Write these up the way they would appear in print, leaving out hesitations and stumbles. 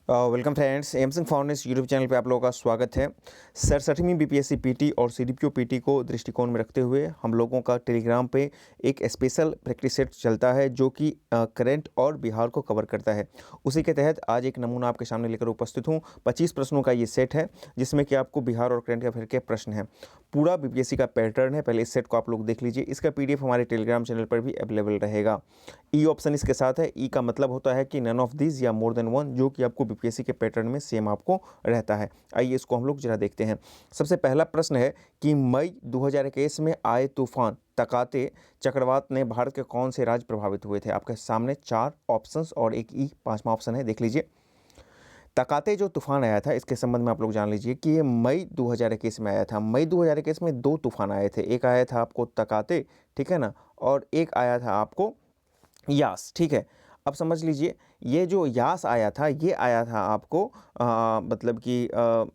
Welcome friends, M Singh foundation YouTube channel पे आप लोगों का स्वागत है। 67वीं बीपीएससी पीटी और सीडीपीओ पीटी को दृष्टिकोण में रखते हुए हम लोगों का टेलीग्राम पे एक स्पेशल प्रैक्टिस सेट चलता है जो कि करंट और बिहार को कवर करता है। उसी के तहत आज एक नमूना आपके सामने लेकर उपस्थित हूँ। 25 प्रश्नों का ये सेट है जिसमें कि आपको बिहार और करंट अफेयर के प्रश्न हैं। पूरा बीपीएससी का पैटर्न है, पहले इस सेट को आप लोग देख लीजिए। इसका पीडीएफ हमारे टेलीग्राम चैनल पर भी अवेलेबल रहेगा। ई ऑप्शन इसके साथ है। ई का मतलब होता है कि नन ऑफ दिस या मोर देन वन, जो कि आपको बीपीएससी के पैटर्न में सेम आपको रहता है। आइए इसको हम लोग जरा देखते हैं। सबसे पहला प्रश्न है कि मई 2021 में आए तूफान तकाते चक्रवात ने भारत के कौन से राज्य प्रभावित हुए थे। आपके सामने 4 ऑप्शंस और एक ई 5वां ऑप्शन है, देख लीजिए। तकाते जो तूफान आया था इसके संबंध में आप लोग जान लीजिए कि ये मई 2021 में आया था। मई 2021 में 2 तूफान आए थे। एक आया था आपको तकाते, ठीक है ना, और एक आया था आपको यास, ठीक है। अब समझ लीजिए, ये जो यास आया था ये आया था आपको मतलब कि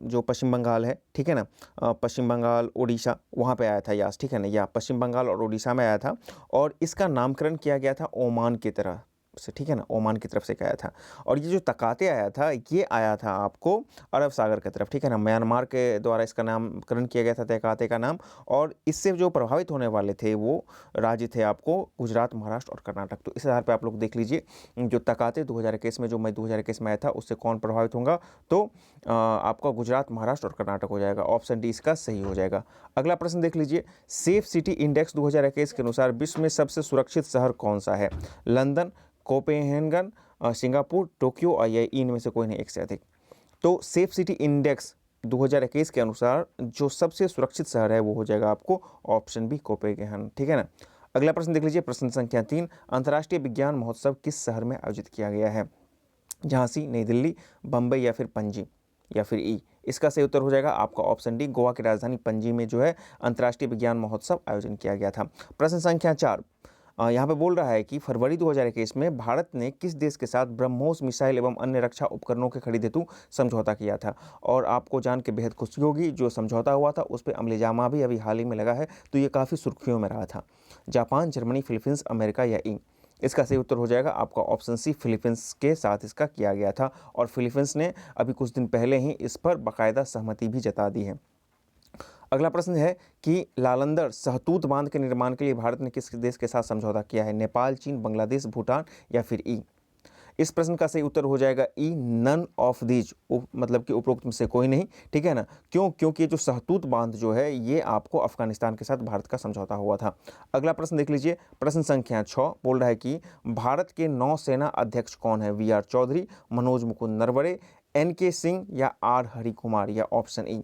जो पश्चिम बंगाल है, ठीक है ना, पश्चिम बंगाल उड़ीसा वहाँ पे आया था यास, ठीक है ना, या पश्चिम बंगाल और उड़ीसा में आया था। और इसका नामकरण किया गया था ओमान की तरह से, ठीक है ना, ओमान की तरफ से आया था। और ये जो तकाते आया था ये आया था आपको अरब सागर की तरफ, ठीक है ना, म्यांमार के द्वारा इसका नामकरण किया गया था तकाते का नाम। और इससे जो प्रभावित होने वाले थे वो राज्य थे आपको गुजरात, महाराष्ट्र और कर्नाटक। तो इस आधार पर आप लोग देख लीजिए जो तकाते 2021 में, जो मई 2021 में आया था, उससे कौन प्रभावित होगा, तो आपका गुजरात, महाराष्ट्र और कर्नाटक हो जाएगा। ऑप्शन डी इसका सही हो जाएगा। अगला प्रश्न देख लीजिए। सेफ सिटी इंडेक्स 2021 के अनुसार विश्व में सबसे सुरक्षित शहर कौन सा है। लंदन, कोपेनहेगन, सिंगापुर, टोक्यो और ये इनमें से कोई नहीं एक से अधिक। तो सेफ सिटी इंडेक्स 2021 के अनुसार जो सबसे सुरक्षित शहर है वो हो जाएगा आपको ऑप्शन बी कोपेनहेगन, ठीक है ना। अगला प्रश्न देख लीजिए, प्रश्न संख्या 3। अंतर्राष्ट्रीय विज्ञान महोत्सव किस शहर में आयोजित किया गया है। झांसी, नई दिल्ली, बम्बई या फिर पणजी या फिर ई। इसका सही उत्तर हो जाएगा आपका ऑप्शन डी, गोवा की राजधानी पणजी में जो है अंतर्राष्ट्रीय विज्ञान महोत्सव आयोजन किया गया था। प्रश्न संख्या 4 यहाँ पे बोल रहा है कि फरवरी 2021 में भारत ने किस देश के साथ ब्रह्मोस मिसाइल एवं अन्य रक्षा उपकरणों के खरीद हेतु समझौता किया था। और आपको जान के बेहद खुशी होगी, जो समझौता हुआ था उस पर अमलीजामा भी अभी हाल ही में लगा है, तो ये काफ़ी सुर्खियों में रहा था। जापान, जर्मनी, फिलीपींस, अमेरिका या ई। इसका सही उत्तर हो जाएगा आपका ऑप्शन सी, फिलीपींस के साथ इसका किया गया था। और फिलीपींस ने अभी कुछ दिन पहले ही इस पर बाकायदा सहमति भी जता दी है। अगला प्रश्न है कि लालंदर सहतूत बांध के निर्माण के लिए भारत ने किस देश के साथ समझौता किया है। नेपाल, चीन, बांग्लादेश, भूटान या फिर ई। इस प्रश्न का सही उत्तर हो जाएगा ई, नन ऑफ दीज, मतलब कि उपरोक्त में से कोई नहीं, ठीक है ना। क्यों? क्योंकि जो सहतूत बांध जो है ये आपको अफगानिस्तान के साथ भारत का समझौता हुआ था। अगला प्रश्न देख लीजिए, प्रश्न संख्या 6 बोल रहा है कि भारत के नौसेना अध्यक्ष कौन है। V R Chaudhary, Manoj Mukund Naravane, N K Singh या आर हरि कुमार या ऑप्शन ई।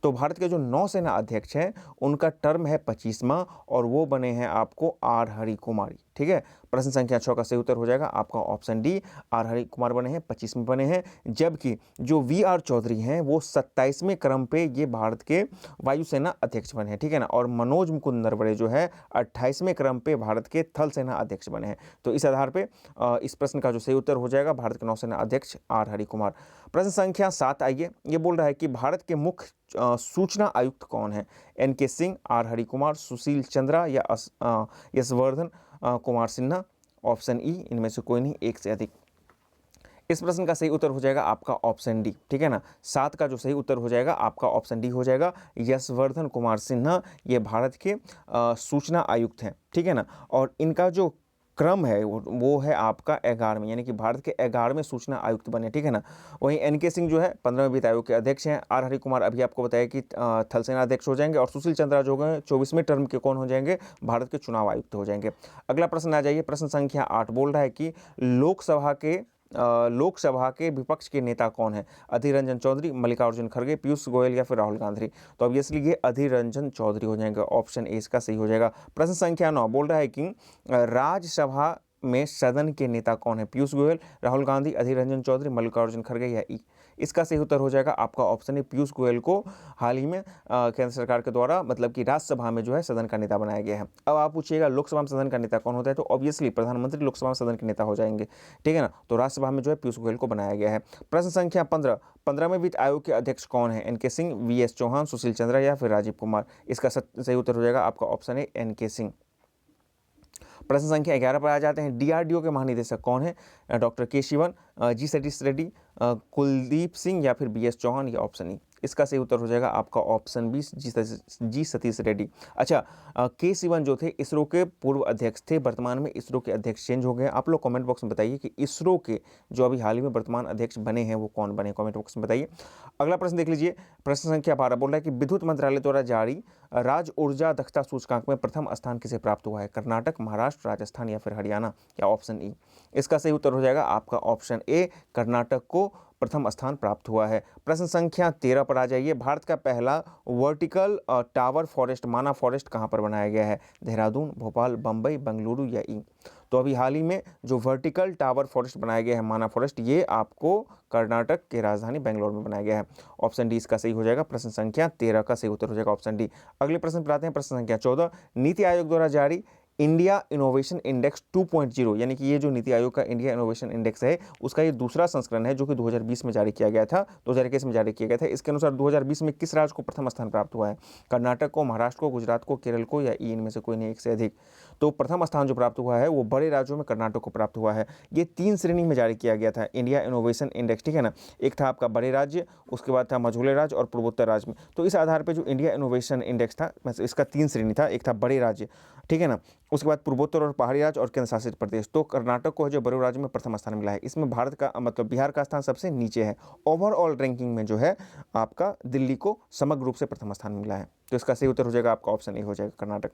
तो भारत के जो नौसेना अध्यक्ष हैं उनका टर्म है 25वां और वो बने हैं आपको आर हरि कुमार, ठीक है। प्रश्न संख्या 6 का सही उत्तर हो जाएगा आपका option D, R Hari Kumar बने हैं, 25वें बने हैं। जबकि जो वी आर चौधरी हैं वो 27वें क्रम पे ये भारत के वायुसेना अध्यक्ष बने हैं, ठीक है ना। और मनोज मुकुंद नरवणे जो है 28वें क्रम पे भारत के थल सेना अध्यक्ष बने हैं। तो इस आधार पे इस प्रश्न का जो सही उत्तर हो जाएगा भारत के नौसेना अध्यक्ष आर हरि कुमार। प्रश्न संख्या 7 आइए, ये बोल रहा है कि भारत के मुख्य सूचना आयुक्त कौन है। N K Singh, are Hari Kumar, Sushil Chandra या यशवर्धन कुमार सिन्हा। ऑप्शन ई, इनमें से कोई नहीं एक से अधिक। इस प्रश्न का सही उत्तर हो जाएगा आपका ऑप्शन डी, ठीक है ना। 7 का जो सही उत्तर हो जाएगा आपका ऑप्शन डी हो जाएगा, यशवर्धन कुमार सिन्हा। ये भारत के सूचना आयुक्त हैं, ठीक है ना। और इनका जो क्रम है वो है आपका 11वें, यानी कि भारत के 11वें सूचना आयुक्त बने, ठीक है ना। वहीं एन के सिंह जो है 15वें वित्त आयोग के अध्यक्ष हैं। आर हरि कुमार अभी आपको बताया कि थल सेना अध्यक्ष हो जाएंगे। और सुशील चंद्रा जो हैं 24वें टर्म के कौन हो जाएंगे, भारत के चुनाव आयुक्त हो जाएंगे। अगला प्रश्न आ जाइए, प्रश्न संख्या 8 बोल रहा है कि लोकसभा के विपक्ष के नेता कौन है। अधीर रंजन चौधरी, मल्लिकार्जुन खड़गे, पीयूष गोयल या फिर राहुल गांधी। तो अब इसलिए ये अधीर रंजन चौधरी हो जाएंगे, ऑप्शन ए इसका सही हो जाएगा। प्रश्न संख्या 9 बोल रहा है कि राज्यसभा में सदन के नेता कौन है। पीयूष गोयल, राहुल गांधी, अधीर रंजन चौधरी, मल्लिकार्जुन खड़गे या ई। इसका सही उत्तर हो जाएगा आपका ऑप्शन ए, पीयूष गोयल को हाल ही में केंद्र सरकार के द्वारा मतलब कि राज्यसभा में जो है सदन का नेता बनाया गया है। अब आप पूछिएगा लोकसभा में सदन का नेता कौन होता है, तो ऑब्वियसली प्रधानमंत्री लोकसभा में सदन के नेता हो जाएंगे, ठीक है ना। तो राज्यसभा में जो है पीयूष गोयल को बनाया गया है। प्रश्न संख्या 15वें वित्त आयोग के अध्यक्ष कौन है। N K Singh, V S Chauhan, Sushil Chandra या फिर राजीव कुमार। इसका सही उत्तर हो जाएगा आपका option A, N K Singh. प्रश्न संख्या 11 पर आ जाते हैं। डीआरडीओ के महानिदेशक कौन है? डॉक्टर के शिवन, जी सतीश रेड्डी, कुलदीप सिंह या फिर बीएस चौहान, या ऑप्शन ई। इसका सही उत्तर हो जाएगा आपका ऑप्शन बी, जी सतीश रेड्डी। अच्छा, के शिवन जो थे इसरो के पूर्व अध्यक्ष थे, वर्तमान में इसरो के अध्यक्ष चेंज हो गए। आप लोग कमेंट बॉक्स में बताइए कि इसरो के जो अभी हाल ही में वर्तमान अध्यक्ष बने हैं वो कौन बने, कमेंट बॉक्स में बताइए। अगला प्रश्न देख लीजिए, प्रश्न संख्या 12 बोल रहा है कि विद्युत मंत्रालय द्वारा जारी राज्य ऊर्जा दक्षता सूचकांक में प्रथम स्थान किसे प्राप्त हुआ है? कर्नाटक, महाराष्ट्र, राजस्थान या फिर हरियाणा, या ऑप्शन ई। इसका सही उत्तर हो जाएगा आपका ऑप्शन ए, कर्नाटक को प्रथम स्थान प्राप्त हुआ है। प्रश्न संख्या 13 पर आ जाइए। भारत का पहला वर्टिकल टावर फॉरेस्ट माना फॉरेस्ट कहाँ पर बनाया गया है? देहरादून, भोपाल, बम्बई, बेंगलुरु या ई। तो अभी हाल ही में जो वर्टिकल टावर फॉरेस्ट बनाया गया है माना फॉरेस्ट, ये आपको कर्नाटक के राजधानी बेंगलोर में बनाया गया है। ऑप्शन डी इसका सही हो जाएगा। प्रश्न संख्या 13 का सही उत्तर हो जाएगा ऑप्शन डी। अगले प्रश्न पर आते हैं, प्रश्न संख्या 14। नीति आयोग द्वारा जारी इंडिया इनोवेशन इंडेक्स 2.0 यानी कि ये जो नीति आयोग का इंडिया इनोवेशन इंडेक्स है उसका ये दूसरा संस्करण है जो कि 2020 में जारी किया गया था, 2021 में जारी किया गया था। इसके अनुसार 2020 में किस राज्य को प्रथम स्थान प्राप्त हुआ है? कर्नाटक को, महाराष्ट्र को, गुजरात को, केरल को, या ई इनमें से कोई नहीं एक से अधिक। तो प्रथम स्थान जो प्राप्त हुआ है वो बड़े राज्यों में कर्नाटक को प्राप्त हुआ है। ये 3 श्रेणी में जारी किया गया था इंडिया इनोवेशन इंडेक्स, ठीक है ना। एक था आपका बड़े राज्य, उसके बाद था मझोले राज्य और पूर्वोत्तर राज्य में। तो इस आधार पर जो इंडिया इनोवेशन इंडेक्स था इसका 3 श्रेणी था, एक था बड़े राज्य, ठीक है ना, उसके बाद पूर्वोत्तर और पहाड़ी राज्य और केंद्र शासित प्रदेश। तो कर्नाटक को जो बड़े राज्य में प्रथम स्थान मिला है। इसमें भारत का मतलब बिहार का स्थान सबसे नीचे है। ओवरऑल रैंकिंग में जो है आपका दिल्ली को समग्र रूप से प्रथम स्थान मिला है। तो इसका सही उत्तर हो जाएगा आपका ऑप्शन ए हो जाएगा, कर्नाटक।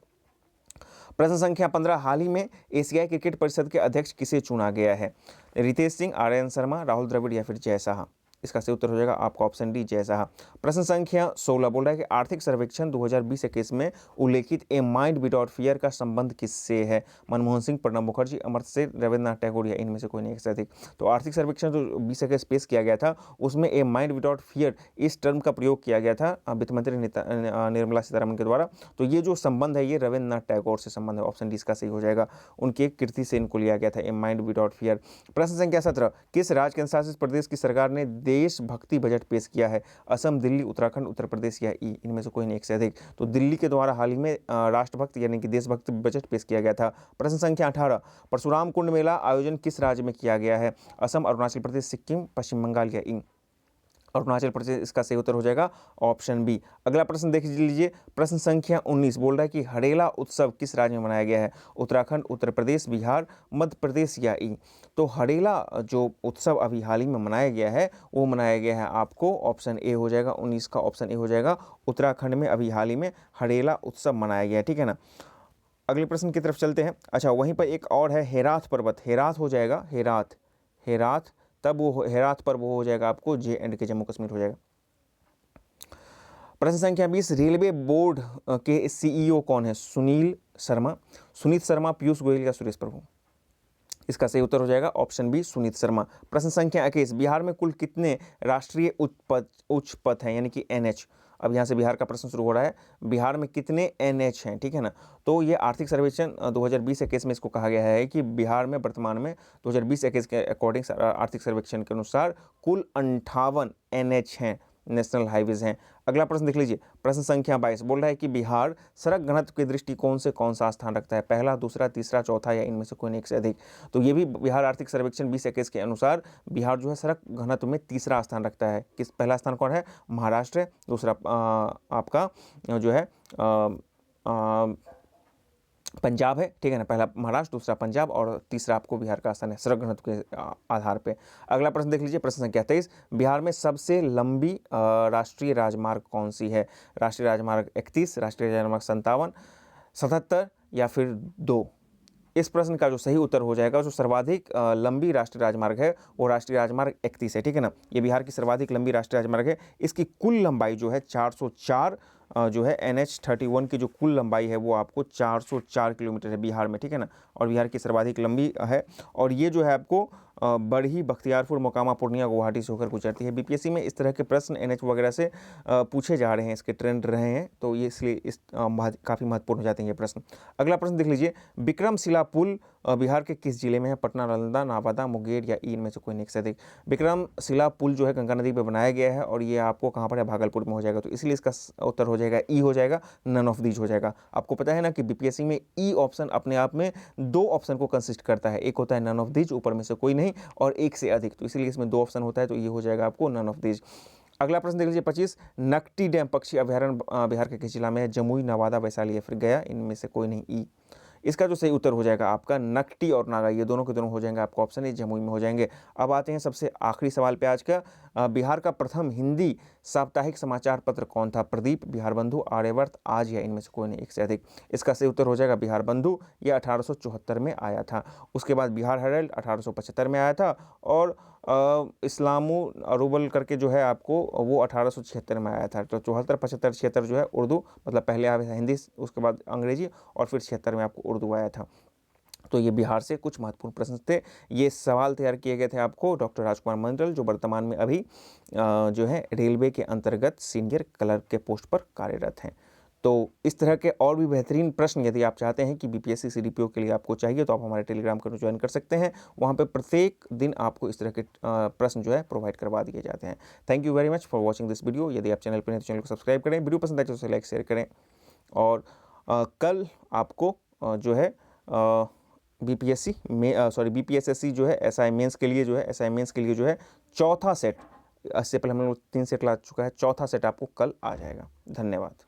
प्रश्न संख्या 15। हाल ही में एशियाई क्रिकेट परिषद के अध्यक्ष किसे चुना गया है? रितेश सिंह, आर्यन शर्मा, राहुल द्रविड़ या फिर जय शाह। इसका सही उत्तर हो जाएगा आपका ऑप्शन डी, जय शाह। प्रश्न संख्या 16 बोल रहा है कि आर्थिक सर्वेक्षण 2020-21 में उल्लेखित ए माइंड विदाउट फियर का संबंध किससे है? मनमोहन सिंह, प्रणब मुखर्जी, अमर्त्य सेन, रविन्द्रनाथ टैगोर या इनमें से कोई नहीं एक से अधिक। तो आर्थिक सर्वेक्षण जो 2021 पेश किया गया था उसमें ए माइंड विदाउट फियर इस टर्म का प्रयोग किया गया था वित्त मंत्री निर्मला सीतारमण के द्वारा। तो ये जो संबंध है ये रविन्द्रनाथ टैगोर से संबंध है। ऑप्शन डी इसका सही हो जाएगा। उनकी कृति से इनको लिया गया था ए माइंड विदाउट फियर। प्रश्न संख्या 17। किस राज्य केंद्र शासित प्रदेश की सरकार ने देशभक्ति बजट पेश किया है? असम, दिल्ली, उत्तराखंड, उत्तर प्रदेश या ई इनमें से कोई नहीं एक से अधिक। तो दिल्ली के द्वारा हाल ही में राष्ट्रभक्त यानी कि देशभक्ति बजट पेश किया गया था। प्रश्न संख्या 18। परशुराम कुंड मेला आयोजन किस राज्य में किया गया है? असम, अरुणाचल प्रदेश, सिक्किम, पश्चिम बंगाल या ई। अरुणाचल प्रदेश इसका सही उत्तर हो जाएगा ऑप्शन बी। अगला प्रश्न देख लीजिए, प्रश्न संख्या 19 बोल रहा है कि हरेला उत्सव किस राज्य में मनाया गया है? उत्तराखंड, उत्तर प्रदेश, बिहार, मध्य प्रदेश या ई। तो हरेला जो उत्सव अभी हाल ही में मनाया गया है वो मनाया गया है आपको ऑप्शन ए हो जाएगा, 19 का ऑप्शन ए हो जाएगा। उत्तराखंड में अभी हाल ही में हरेला उत्सव मनाया गया है, ठीक है ना। अगले प्रश्न की तरफ चलते हैं। अच्छा, वहीं पर एक और है हेराथ पर्वत, हेराथ हो जाएगा, हेराथ तब वो हेराथ पर्व हो जाएगा आपको जे एंड के, जम्मू कश्मीर हो जाएगा। प्रश्न संख्या 20। रेलवे बोर्ड के सीईओ कौन है? सुनीत शर्मा, पीयूष गोयल या सुरेश प्रभु। इसका सही उत्तर हो जाएगा ऑप्शन बी, सुनीत शर्मा। प्रश्न संख्या 21। बिहार में कुल कितने राष्ट्रीय उच्च पथ हैं यानी कि NH? अब यहाँ से बिहार का प्रश्न शुरू हो रहा है। बिहार में कितने NH हैं, ठीक है ना। तो ये आर्थिक सर्वेक्षण 2020-21 में इसको कहा गया है कि बिहार में वर्तमान में 2020-21 के अकॉर्डिंग आर्थिक सर्वेक्षण के अनुसार कुल 58 NH हैं, नेशनल हाईवेज हैं। अगला प्रश्न देख लीजिए, प्रश्न संख्या 22 बोल रहा है कि बिहार सड़क घनत्व के दृष्टिकोण से कौन सा स्थान रखता है? पहला, दूसरा, तीसरा, चौथा या इनमें से कोई नहीं एक से अधिक। तो ये भी बिहार आर्थिक सर्वेक्षण 2021 के अनुसार बिहार जो है सड़क घनत्व में तीसरा स्थान रखता है। किस पहला स्थान कौन है? महाराष्ट्र है, दूसरा आपका जो है पंजाब है, ठीक है ना। पहला महाराष्ट्र, दूसरा पंजाब और तीसरा आपको बिहार का स्थान है सड़क घनत्व के आधार पे। अगला प्रश्न देख लीजिए, प्रश्न संख्या 23। बिहार में सबसे लंबी राष्ट्रीय राजमार्ग कौन सी है? राष्ट्रीय राजमार्ग 31, राष्ट्रीय राजमार्ग 57, 77 या फिर 2। इस प्रश्न का जो सही उत्तर हो जाएगा, जो सर्वाधिक लंबी राष्ट्रीय राजमार्ग है वो राष्ट्रीय राजमार्ग 31 है, ठीक है ना। ये बिहार की सर्वाधिक लंबी राष्ट्रीय राजमार्ग है। इसकी कुल लंबाई जो है 404 जो है NH31 की जो कुल लंबाई है वो आपको 404 किलोमीटर है बिहार में, ठीक है ना। और बिहार की सर्वाधिक लंबी है। और ये जो है आपको बड़ही, बख्तियारपुर, मोकामा, पूर्णिया, गुवाहाटी से होकर गुजरती है। BPSC में इस तरह के प्रश्न NH वगैरह से पूछे जा रहे हैं, इसके ट्रेंड रहे हैं, तो ये इसलिए काफ़ी महत्वपूर्ण हो जाते हैं ये प्रश्न। अगला प्रश्न देख लीजिए, विक्रमशिला पुल बिहार के किस जिले में है? पटना, नालंदा, नवादा, मुंगेर या इनमें से कोई नहीं से अधिक। विक्रमशिला पुल जो है गंगा नदी पर बनाया गया है और ये आपको कहाँ पर है? भागलपुर में हो जाएगा। तो इसलिए इसका उत्तर हो हो जाएगा ई हो जाएगा, नन ऑफ दीज हो जाएगा। आपको पता है ना कि बीपीएससी में ई ऑप्शन अपने आप में 2 ऑप्शन को कंसिस्ट करता है, एक होता है नन ऑफ दीज, ऊपर में से कोई नहीं, और एक से अधिक, तो इसलिए इसमें 2 ऑप्शन होता है, तो ये हो जाएगा आपको नन ऑफ दीज। अगला प्रश्न देख लीजिए 25, नकटी डैम पक्षी अभयारण्य बिहार के किस जिला में है? जमुई, नवादा, वैशाली या फिर गया, इनमें से कोई नहीं, ई। इसका जो सही उत्तर हो जाएगा आपका नकटी और नागा, ये दोनों के दोनों हो जाएंगे आपका ऑप्शन, ये जमुई में हो जाएंगे। अब आते हैं सबसे आखिरी सवाल पे आज का। बिहार का प्रथम हिंदी साप्ताहिक समाचार पत्र कौन था? प्रदीप, बिहार बंधु, आर्यवर्त, आज या इनमें से कोई नहीं, एक से अधिक। इसका सही उत्तर हो जाएगा बिहार बंधु, ये 1874 में आया था। उसके बाद बिहार हेरल्ड 1875 में आया था, और इस्लामू अरूबल करके जो है आपको वो 1876 में आया था। तो 74, 75, 76 जो है उर्दू, मतलब पहले आया था हिंदी, उसके बाद अंग्रेजी, और फिर 76 में आपको उर्दू आया था। तो ये बिहार से कुछ महत्वपूर्ण प्रश्न थे। ये सवाल तैयार किए गए थे आपको डॉक्टर राजकुमार मंडल, जो वर्तमान में अभी जो है रेलवे के अंतर्गत सीनियर क्लर्क के पोस्ट पर कार्यरत हैं। तो इस तरह के और भी बेहतरीन प्रश्न यदि आप चाहते हैं कि बीपीएससी सीडीपीओ के लिए आपको चाहिए, तो आप हमारे टेलीग्राम को ज्वाइन कर सकते हैं। वहाँ पे प्रत्येक दिन आपको इस तरह के प्रश्न जो है प्रोवाइड करवा दिए जाते हैं। Thank you very much for watching this video. यदि आप चैनल पर हैं तो चैनल को सब्सक्राइब करें, वीडियो पसंद आए तो उसे लाइक शेयर करें। और कल आपको जो है बीपीएससी में बीपीएसएससी जो है एसआई मेंस के लिए जो है चौथा सेट, इससे पहले हम लोग 3 सेट ला चुका है, चौथा सेट आपको कल आ जाएगा। धन्यवाद।